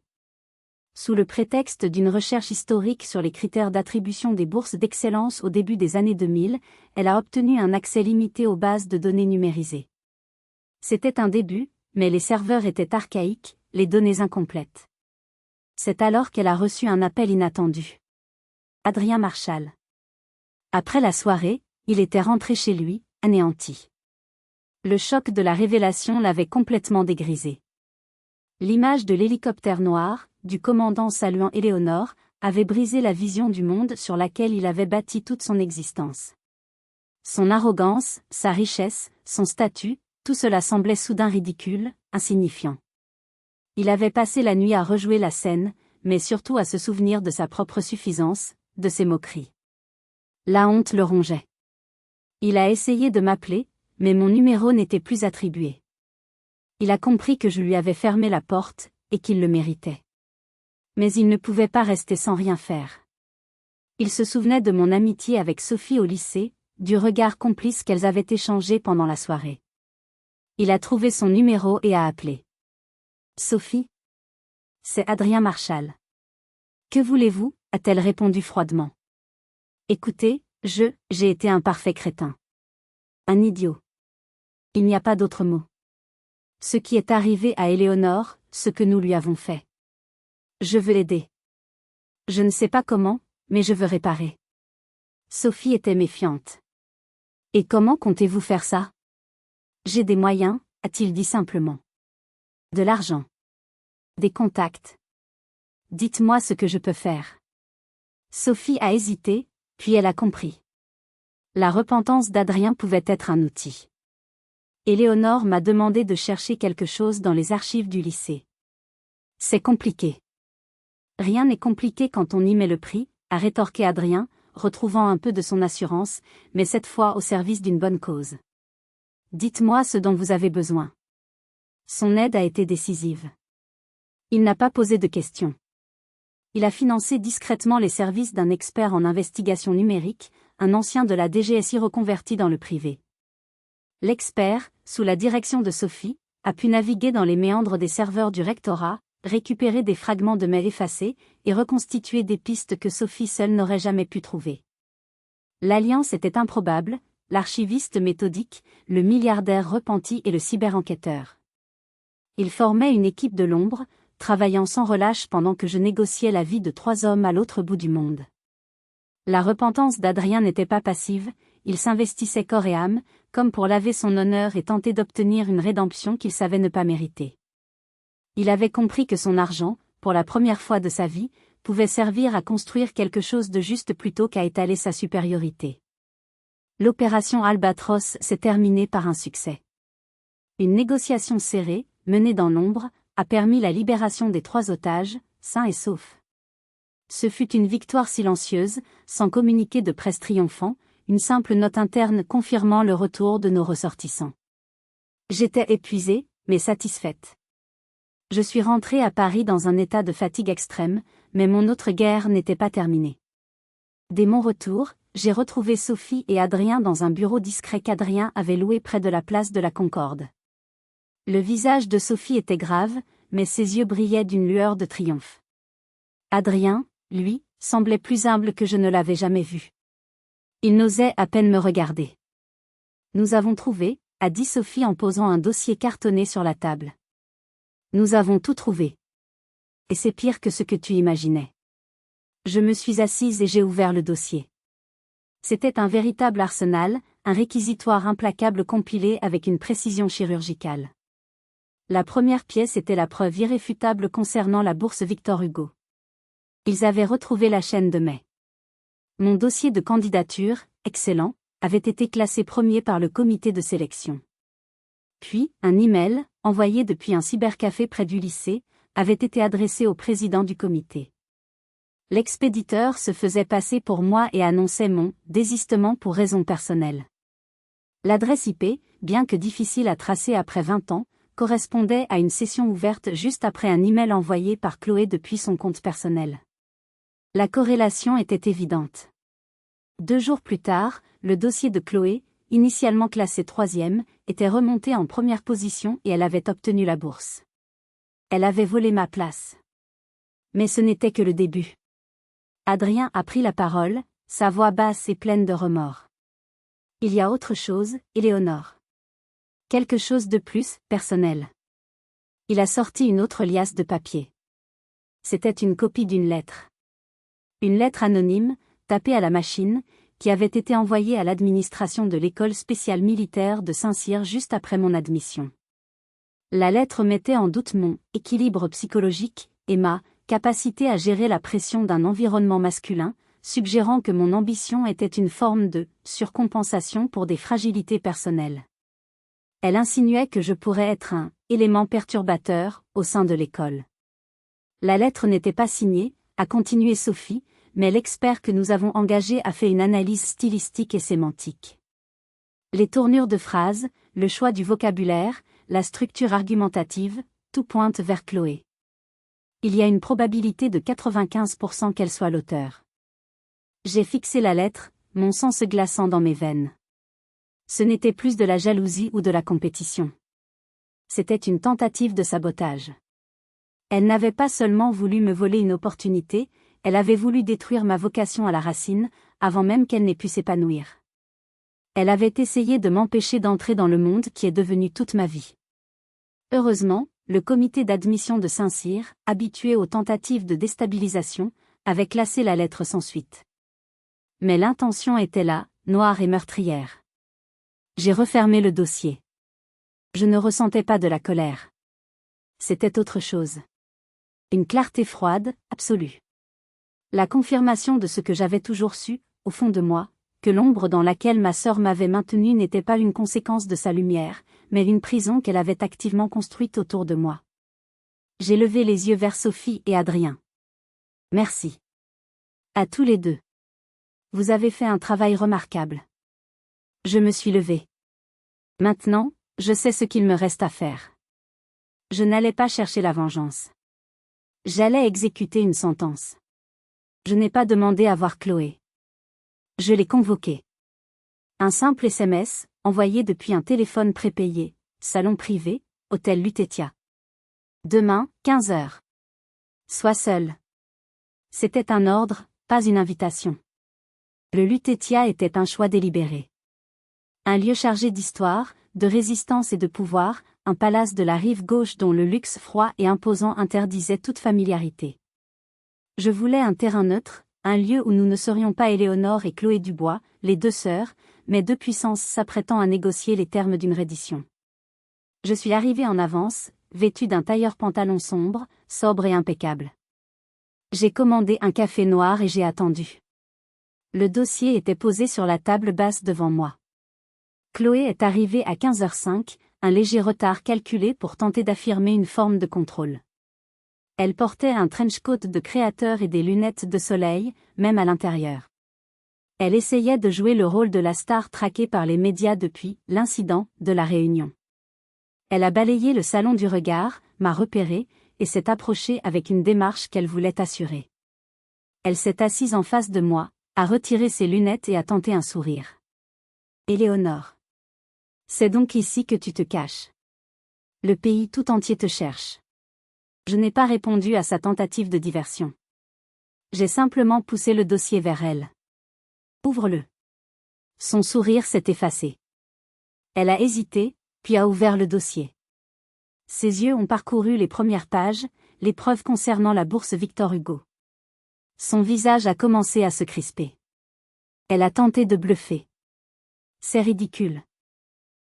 Sous le prétexte d'une recherche historique sur les critères d'attribution des bourses d'excellence au début des années 2000, elle a obtenu un accès limité aux bases de données numérisées. C'était un début, mais les serveurs étaient archaïques, les données incomplètes. C'est alors qu'elle a reçu un appel inattendu. Adrien Marchal. Après la soirée, il était rentré chez lui, anéanti. Le choc de la révélation l'avait complètement dégrisé. L'image de l'hélicoptère noir, du commandant saluant Éléonore, avait brisé la vision du monde sur laquelle il avait bâti toute son existence. Son arrogance, sa richesse, son statut, tout cela semblait soudain ridicule, insignifiant. Il avait passé la nuit à rejouer la scène, mais surtout à se souvenir de sa propre suffisance, de ses moqueries. La honte le rongeait. Il a essayé de m'appeler, mais mon numéro n'était plus attribué. Il a compris que je lui avais fermé la porte, et qu'il le méritait. Mais il ne pouvait pas rester sans rien faire. Il se souvenait de mon amitié avec Sophie au lycée, du regard complice qu'elles avaient échangé pendant la soirée. Il a trouvé son numéro et a appelé. Sophie ? C'est Adrien Marchal. Que voulez-vous ? A-t-elle répondu froidement. Écoutez, j'ai été un parfait crétin. Un idiot. Il n'y a pas d'autre mot. Ce qui est arrivé à Éléonore, ce que nous lui avons fait. Je veux l'aider. Je ne sais pas comment, mais je veux réparer. Sophie était méfiante. Et comment comptez-vous faire ça ? J'ai des moyens, a-t-il dit simplement. De l'argent. Des contacts. Dites-moi ce que je peux faire. Sophie a hésité, puis elle a compris. La repentance d'Adrien pouvait être un outil. Éléonore m'a demandé de chercher quelque chose dans les archives du lycée. C'est compliqué. Rien n'est compliqué quand on y met le prix, a rétorqué Adrien, retrouvant un peu de son assurance, mais cette fois au service d'une bonne cause. Dites-moi ce dont vous avez besoin. Son aide a été décisive. Il n'a pas posé de questions. Il a financé discrètement les services d'un expert en investigation numérique, un ancien de la DGSI reconverti dans le privé. L'expert, sous la direction de Sophie, a pu naviguer dans les méandres des serveurs du rectorat, récupérer des fragments de mails effacés et reconstituer des pistes que Sophie seule n'aurait jamais pu trouver. L'alliance était improbable, l'archiviste méthodique, le milliardaire repenti et le cyberenquêteur. Ils formaient une équipe de l'ombre, travaillant sans relâche pendant que je négociais la vie de 3 hommes à l'autre bout du monde. La repentance d'Adrien n'était pas passive, il s'investissait corps et âme, comme pour laver son honneur et tenter d'obtenir une rédemption qu'il savait ne pas mériter. Il avait compris que son argent, pour la première fois de sa vie, pouvait servir à construire quelque chose de juste plutôt qu'à étaler sa supériorité. L'opération Albatros s'est terminée par un succès. Une négociation serrée, menée dans l'ombre, a permis la libération des 3 otages, sains et saufs. Ce fut une victoire silencieuse, sans communiqué de presse triomphant, une simple note interne confirmant le retour de nos ressortissants. J'étais épuisée, mais satisfaite. Je suis rentrée à Paris dans un état de fatigue extrême, mais mon autre guerre n'était pas terminée. Dès mon retour, j'ai retrouvé Sophie et Adrien dans un bureau discret qu'Adrien avait loué près de la place de la Concorde. Le visage de Sophie était grave, mais ses yeux brillaient d'une lueur de triomphe. Adrien, lui, semblait plus humble que je ne l'avais jamais vu. Il n'osait à peine me regarder. Nous avons trouvé, a dit Sophie en posant un dossier cartonné sur la table. Nous avons tout trouvé. Et c'est pire que ce que tu imaginais. Je me suis assise et j'ai ouvert le dossier. C'était un véritable arsenal, un réquisitoire implacable compilé avec une précision chirurgicale. La première pièce était la preuve irréfutable concernant la bourse Victor Hugo. Ils avaient retrouvé la chaîne de mai. Mon dossier de candidature, excellent, avait été classé premier par le comité de sélection. Puis, un email, envoyé depuis un cybercafé près du lycée, avait été adressé au président du comité. L'expéditeur se faisait passer pour moi et annonçait mon désistement pour raisons personnelles. L'adresse IP, bien que difficile à tracer après 20 ans, correspondait à une session ouverte juste après un email envoyé par Chloé depuis son compte personnel. La corrélation était évidente. 2 jours plus tard, le dossier de Chloé, initialement classé 3e, était remonté en première position et elle avait obtenu la bourse. Elle avait volé ma place. Mais ce n'était que le début. Adrien a pris la parole, sa voix basse et pleine de remords. Il y a autre chose, Éléonore. Quelque chose de plus, personnel. Il a sorti une autre liasse de papier. C'était une copie d'une lettre. Une lettre anonyme, tapée à la machine, qui avait été envoyée à l'administration de l'école spéciale militaire de Saint-Cyr juste après mon admission. La lettre mettait en doute mon équilibre psychologique et ma capacité à gérer la pression d'un environnement masculin, suggérant que mon ambition était une forme de surcompensation pour des fragilités personnelles. Elle insinuait que je pourrais être un élément perturbateur au sein de l'école. La lettre n'était pas signée, a continué Sophie, mais l'expert que nous avons engagé a fait une analyse stylistique et sémantique. Les tournures de phrases, le choix du vocabulaire, la structure argumentative, tout pointe vers Chloé. Il y a une probabilité de 95% qu'elle soit l'auteur. J'ai fixé la lettre, mon sang se glaçant dans mes veines. Ce n'était plus de la jalousie ou de la compétition. C'était une tentative de sabotage. Elle n'avait pas seulement voulu me voler une opportunité, elle avait voulu détruire ma vocation à la racine, avant même qu'elle n'ait pu s'épanouir. Elle avait essayé de m'empêcher d'entrer dans le monde qui est devenu toute ma vie. Heureusement, le comité d'admission de Saint-Cyr, habitué aux tentatives de déstabilisation, avait classé la lettre sans suite. Mais l'intention était là, noire et meurtrière. J'ai refermé le dossier. Je ne ressentais pas de la colère. C'était autre chose. Une clarté froide, absolue. La confirmation de ce que j'avais toujours su, au fond de moi, que l'ombre dans laquelle ma sœur m'avait maintenue n'était pas une conséquence de sa lumière, mais une prison qu'elle avait activement construite autour de moi. J'ai levé les yeux vers Sophie et Adrien. Merci. À tous les deux. Vous avez fait un travail remarquable. Je me suis levée. Maintenant, je sais ce qu'il me reste à faire. Je n'allais pas chercher la vengeance. J'allais exécuter une sentence. Je n'ai pas demandé à voir Chloé. Je l'ai convoquée. Un simple SMS, envoyé depuis un téléphone prépayé, salon privé, hôtel Lutetia. Demain, 15h. Sois seul. C'était un ordre, pas une invitation. Le Lutetia était un choix délibéré. Un lieu chargé d'histoire, de résistance et de pouvoir, un palace de la rive gauche dont le luxe froid et imposant interdisait toute familiarité. Je voulais un terrain neutre, un lieu où nous ne serions pas Éléonore et Chloé Dubois, les deux sœurs, mais deux puissances s'apprêtant à négocier les termes d'une reddition. Je suis arrivée en avance, vêtue d'un tailleur pantalon sombre, sobre et impeccable. J'ai commandé un café noir et j'ai attendu. Le dossier était posé sur la table basse devant moi. Chloé est arrivée à 15h05, un léger retard calculé pour tenter d'affirmer une forme de contrôle. Elle portait un trench-coat de créateur et des lunettes de soleil, même à l'intérieur. Elle essayait de jouer le rôle de la star traquée par les médias depuis l'incident de la réunion. Elle a balayé le salon du regard, m'a repéré, et s'est approchée avec une démarche qu'elle voulait assurer. Elle s'est assise en face de moi, a retiré ses lunettes et a tenté un sourire. Éléonore. C'est donc ici que tu te caches. Le pays tout entier te cherche. Je n'ai pas répondu à sa tentative de diversion. J'ai simplement poussé le dossier vers elle. Ouvre-le. Son sourire s'est effacé. Elle a hésité, puis a ouvert le dossier. Ses yeux ont parcouru les premières pages, les preuves concernant la bourse Victor Hugo. Son visage a commencé à se crisper. Elle a tenté de bluffer. C'est ridicule.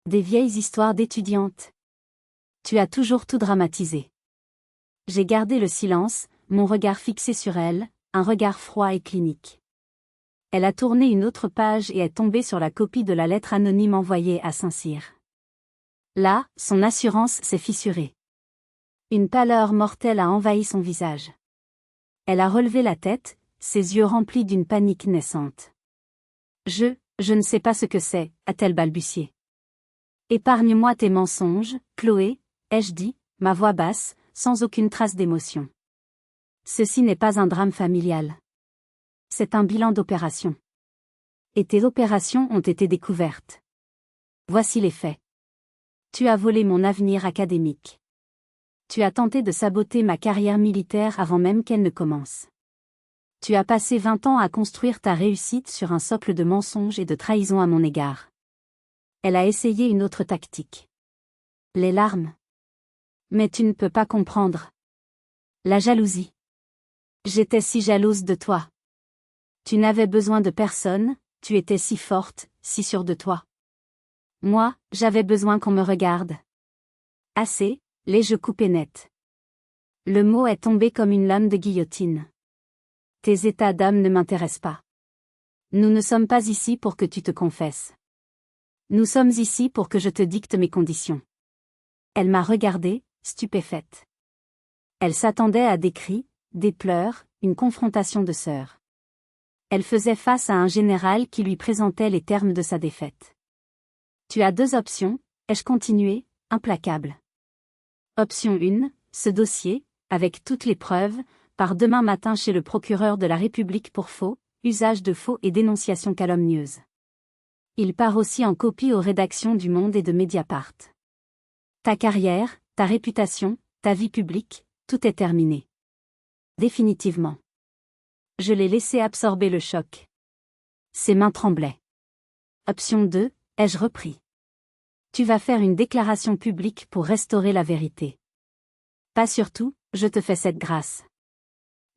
Des vieilles histoires d'étudiantes. Tu as toujours tout dramatisé. J'ai gardé le silence, mon regard fixé sur elle, un regard froid et clinique. Elle a tourné une autre page et est tombée sur la copie de la lettre anonyme envoyée à Saint-Cyr. Là, son assurance s'est fissurée. Une pâleur mortelle a envahi son visage. Elle a relevé la tête, ses yeux remplis d'une panique naissante. Je ne sais pas ce que c'est, a-t-elle balbutié. Épargne-moi tes mensonges, Chloé, ai-je dit, ma voix basse, sans aucune trace d'émotion. Ceci n'est pas un drame familial. C'est un bilan d'opération. Et tes opérations ont été découvertes. Voici les faits. Tu as volé mon avenir académique. Tu as tenté de saboter ma carrière militaire avant même qu'elle ne commence. Tu as passé 20 ans à construire ta réussite sur un socle de mensonges et de trahison à mon égard. Elle a essayé une autre tactique. Les larmes. Mais tu ne peux pas comprendre. La jalousie. J'étais si jalouse de toi. Tu n'avais besoin de personne, tu étais si forte, si sûre de toi. Moi, j'avais besoin qu'on me regarde. Assez, les jeux coupés net. Le mot est tombé comme une lame de guillotine. Tes états d'âme ne m'intéressent pas. Nous ne sommes pas ici pour que tu te confesses. Nous sommes ici pour que je te dicte mes conditions. Elle m'a regardée, stupéfaite. Elle s'attendait à des cris, des pleurs, une confrontation de sœurs. Elle faisait face à un général qui lui présentait les termes de sa défaite. Tu as 2 options, ai-je continué, implacable. Option 1, ce dossier, avec toutes les preuves, part demain matin chez le procureur de la République pour faux, usage de faux et dénonciation calomnieuse. Il part aussi en copie aux rédactions du Monde et de Mediapart. Ta carrière, ta réputation, ta vie publique, tout est terminé. Définitivement. Je l'ai laissé absorber le choc. Ses mains tremblaient. Option 2, ai-je repris. Tu vas faire une déclaration publique pour restaurer la vérité. Pas surtout, je te fais cette grâce.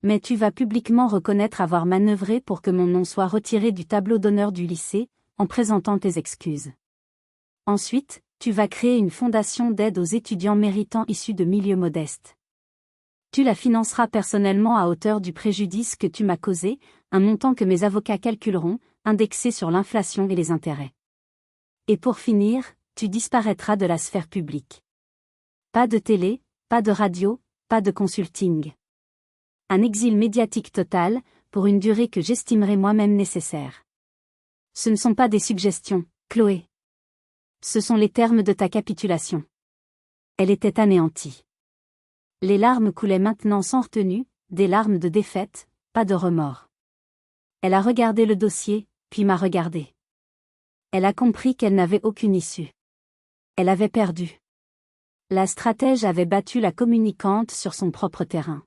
Mais tu vas publiquement reconnaître avoir manœuvré pour que mon nom soit retiré du tableau d'honneur du lycée, en présentant tes excuses. Ensuite, tu vas créer une fondation d'aide aux étudiants méritants issus de milieux modestes. Tu la financeras personnellement à hauteur du préjudice que tu m'as causé, un montant que mes avocats calculeront, indexé sur l'inflation et les intérêts. Et pour finir, tu disparaîtras de la sphère publique. Pas de télé, pas de radio, pas de consulting. Un exil médiatique total, pour une durée que j'estimerais moi-même nécessaire. Ce ne sont pas des suggestions, Chloé. Ce sont les termes de ta capitulation. Elle était anéantie. Les larmes coulaient maintenant sans retenue, des larmes de défaite, pas de remords. Elle a regardé le dossier, puis m'a regardé. Elle a compris qu'elle n'avait aucune issue. Elle avait perdu. La stratège avait battu la communicante sur son propre terrain.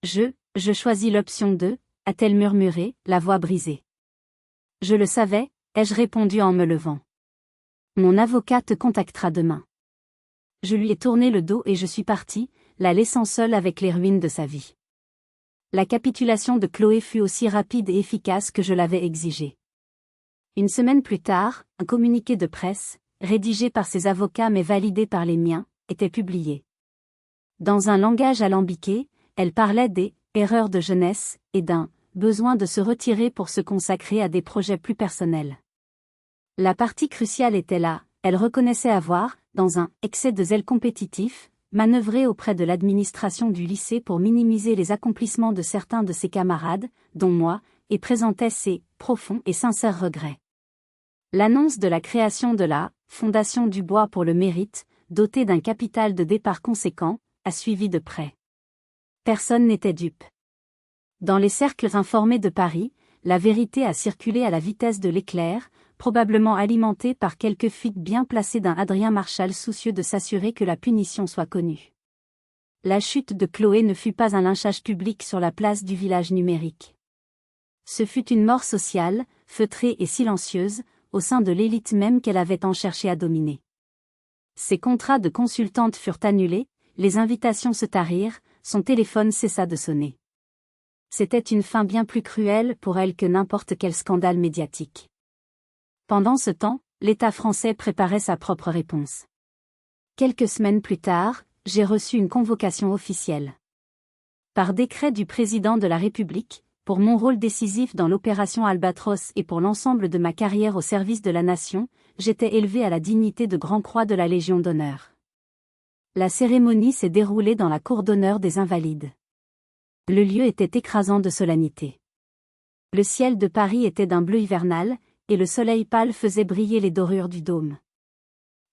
Je choisis l'option 2, a-t-elle murmuré, la voix brisée. Je le savais, ai-je répondu en me levant. Mon avocat te contactera demain. Je lui ai tourné le dos et je suis parti, la laissant seule avec les ruines de sa vie. La capitulation de Chloé fut aussi rapide et efficace que je l'avais exigé. Une semaine plus tard, un communiqué de presse, rédigé par ses avocats mais validé par les miens, était publié. Dans un langage alambiqué, elle parlait des « erreurs de jeunesse » et d'un « besoin de se retirer pour se consacrer à des projets plus personnels ». La partie cruciale était là, elle reconnaissait avoir, dans un « excès de zèle compétitif », manœuvré auprès de l'administration du lycée pour minimiser les accomplissements de certains de ses camarades, dont moi, et présentait ses « profonds et sincères regrets ». L'annonce de la création de la « Fondation du Bois pour le mérite », dotée d'un capital de départ conséquent, a suivi de près. Personne n'était dupe. Dans les cercles informés de Paris, la vérité a circulé à la vitesse de l'éclair, probablement alimentée par quelques fuites bien placées d'un Adrien Marchal soucieux de s'assurer que la punition soit connue. La chute de Chloé ne fut pas un lynchage public sur la place du village numérique. Ce fut une mort sociale, feutrée et silencieuse, au sein de l'élite même qu'elle avait tant cherché à dominer. Ses contrats de consultante furent annulés, les invitations se tarirent, son téléphone cessa de sonner. C'était une fin bien plus cruelle pour elle que n'importe quel scandale médiatique. Pendant ce temps, l'État français préparait sa propre réponse. Quelques semaines plus tard, j'ai reçu une convocation officielle. Par décret du président de la République, pour mon rôle décisif dans l'opération Albatros et pour l'ensemble de ma carrière au service de la nation, j'étais élevé à la dignité de Grand-Croix de la Légion d'honneur. La cérémonie s'est déroulée dans la cour d'honneur des Invalides. Le lieu était écrasant de solennité. Le ciel de Paris était d'un bleu hivernal, et le soleil pâle faisait briller les dorures du dôme.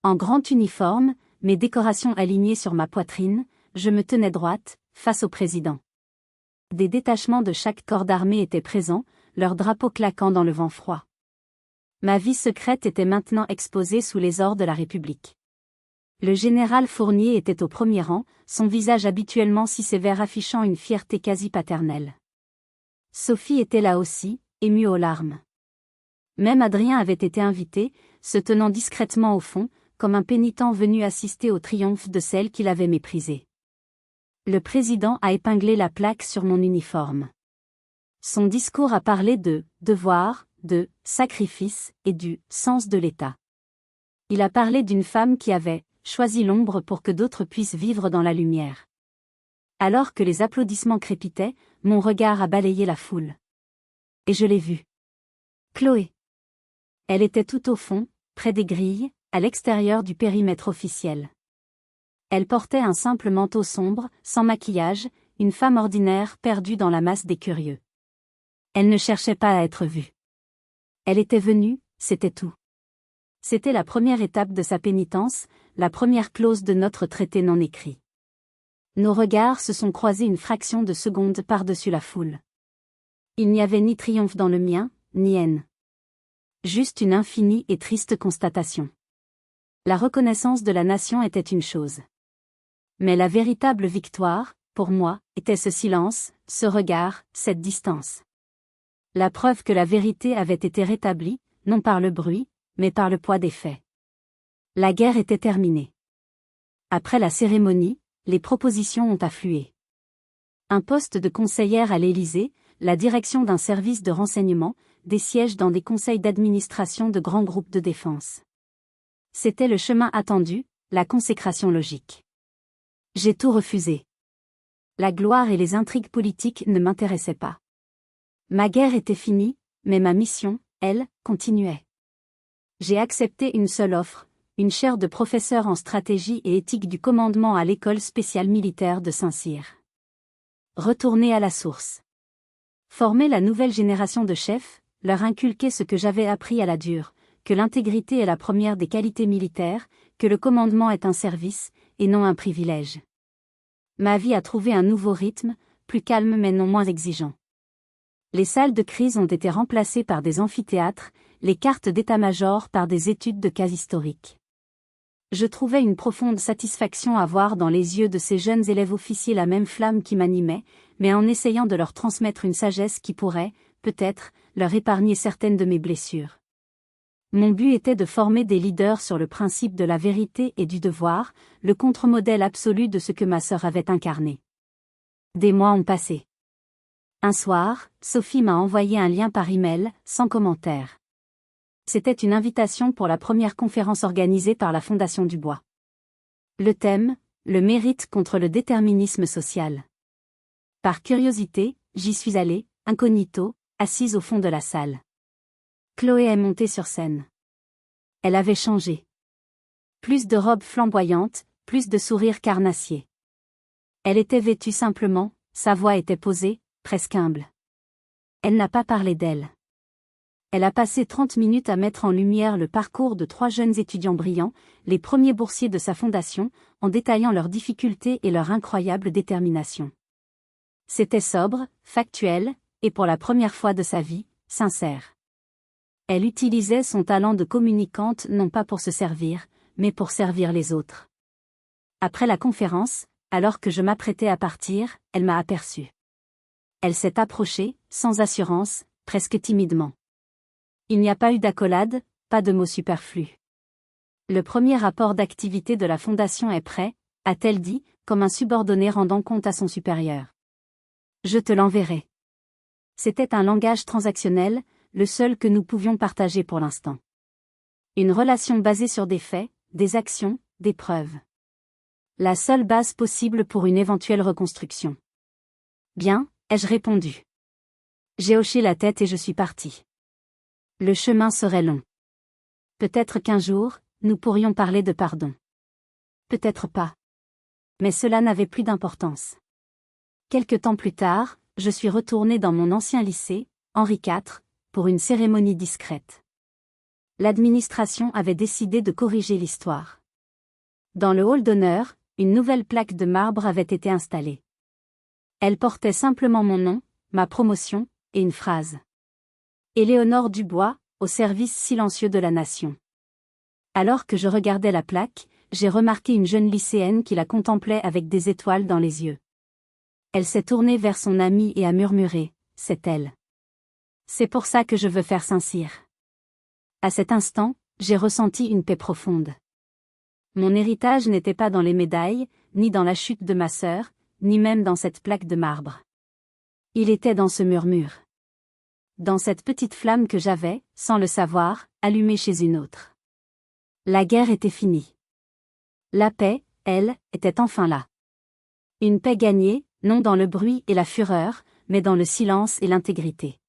En grand uniforme, mes décorations alignées sur ma poitrine, je me tenais droite, face au président. Des détachements de chaque corps d'armée étaient présents, leurs drapeaux claquant dans le vent froid. Ma vie secrète était maintenant exposée sous les ors de la République. Le général Fournier était au premier rang, son visage habituellement si sévère affichant une fierté quasi paternelle. Sophie était là aussi, émue aux larmes. Même Adrien avait été invité, se tenant discrètement au fond, comme un pénitent venu assister au triomphe de celle qu'il avait méprisée. Le président a épinglé la plaque sur mon uniforme. Son discours a parlé de devoir, de sacrifice et du sens de l'État. Il a parlé d'une femme qui avait choisi l'ombre pour que d'autres puissent vivre dans la lumière. Alors que les applaudissements crépitaient, mon regard a balayé la foule. Et je l'ai vue. Chloé. Elle était tout au fond, près des grilles, à l'extérieur du périmètre officiel. Elle portait un simple manteau sombre, sans maquillage, une femme ordinaire perdue dans la masse des curieux. Elle ne cherchait pas à être vue. Elle était venue, c'était tout. C'était la première étape de sa pénitence, la première clause de notre traité non écrit. Nos regards se sont croisés une fraction de seconde par-dessus la foule. Il n'y avait ni triomphe dans le mien, ni haine. Juste une infinie et triste constatation. La reconnaissance de la nation était une chose. Mais la véritable victoire, pour moi, était ce silence, ce regard, cette distance. La preuve que la vérité avait été rétablie, non par le bruit, mais par le poids des faits. La guerre était terminée. Après la cérémonie, les propositions ont afflué. Un poste de conseillère à l'Élysée, la direction d'un service de renseignement, des sièges dans des conseils d'administration de grands groupes de défense. C'était le chemin attendu, la consécration logique. J'ai tout refusé. La gloire et les intrigues politiques ne m'intéressaient pas. Ma guerre était finie, mais ma mission, elle, continuait. J'ai accepté une seule offre, une chaire de professeur en stratégie et éthique du commandement à l'école spéciale militaire de Saint-Cyr. Retourner à la source. Former la nouvelle génération de chefs, leur inculquer ce que j'avais appris à la dure, que l'intégrité est la première des qualités militaires, que le commandement est un service, et non un privilège. Ma vie a trouvé un nouveau rythme, plus calme mais non moins exigeant. Les salles de crise ont été remplacées par des amphithéâtres, les cartes d'état-major par des études de cas historiques. Je trouvais une profonde satisfaction à voir dans les yeux de ces jeunes élèves officiers la même flamme qui m'animait, mais en essayant de leur transmettre une sagesse qui pourrait, peut-être, leur épargner certaines de mes blessures. Mon but était de former des leaders sur le principe de la vérité et du devoir, le contre-modèle absolu de ce que ma sœur avait incarné. Des mois ont passé. Un soir, Sophie m'a envoyé un lien par email, sans commentaire. C'était une invitation pour la première conférence organisée par la Fondation du Bois. Le thème, le mérite contre le déterminisme social. Par curiosité, j'y suis allée, incognito, assise au fond de la salle. Chloé est montée sur scène. Elle avait changé. Plus de robes flamboyantes, plus de sourires carnassiers. Elle était vêtue simplement, sa voix était posée, presque humble. Elle n'a pas parlé d'elle. Elle a passé 30 minutes à mettre en lumière le parcours de 3 jeunes étudiants brillants, les premiers boursiers de sa fondation, en détaillant leurs difficultés et leur incroyable détermination. C'était sobre, factuel, et pour la première fois de sa vie, sincère. Elle utilisait son talent de communicante non pas pour se servir, mais pour servir les autres. Après la conférence, alors que je m'apprêtais à partir, elle m'a aperçue. Elle s'est approchée, sans assurance, presque timidement. Il n'y a pas eu d'accolade, pas de mots superflus. Le premier rapport d'activité de la Fondation est prêt, a-t-elle dit, comme un subordonné rendant compte à son supérieur. Je te l'enverrai. C'était un langage transactionnel, le seul que nous pouvions partager pour l'instant. Une relation basée sur des faits, des actions, des preuves. La seule base possible pour une éventuelle reconstruction. Bien, ai-je répondu. J'ai hoché la tête et je suis parti. Le chemin serait long. Peut-être qu'un jour, nous pourrions parler de pardon. Peut-être pas. Mais cela n'avait plus d'importance. Quelque temps plus tard, je suis retourné dans mon ancien lycée, Henri IV, pour une cérémonie discrète. L'administration avait décidé de corriger l'histoire. Dans le hall d'honneur, une nouvelle plaque de marbre avait été installée. Elle portait simplement mon nom, ma promotion, et une phrase. Éléonore Dubois, au service silencieux de la nation. Alors que je regardais la plaque, j'ai remarqué une jeune lycéenne qui la contemplait avec des étoiles dans les yeux. Elle s'est tournée vers son amie et a murmuré, « C'est elle. C'est pour ça que je veux faire Saint-Cyr. » À cet instant, j'ai ressenti une paix profonde. Mon héritage n'était pas dans les médailles, ni dans la chute de ma sœur, ni même dans cette plaque de marbre. Il était dans ce murmure. Dans cette petite flamme que j'avais, sans le savoir, allumée chez une autre. La guerre était finie. La paix, elle, était enfin là. Une paix gagnée, non dans le bruit et la fureur, mais dans le silence et l'intégrité.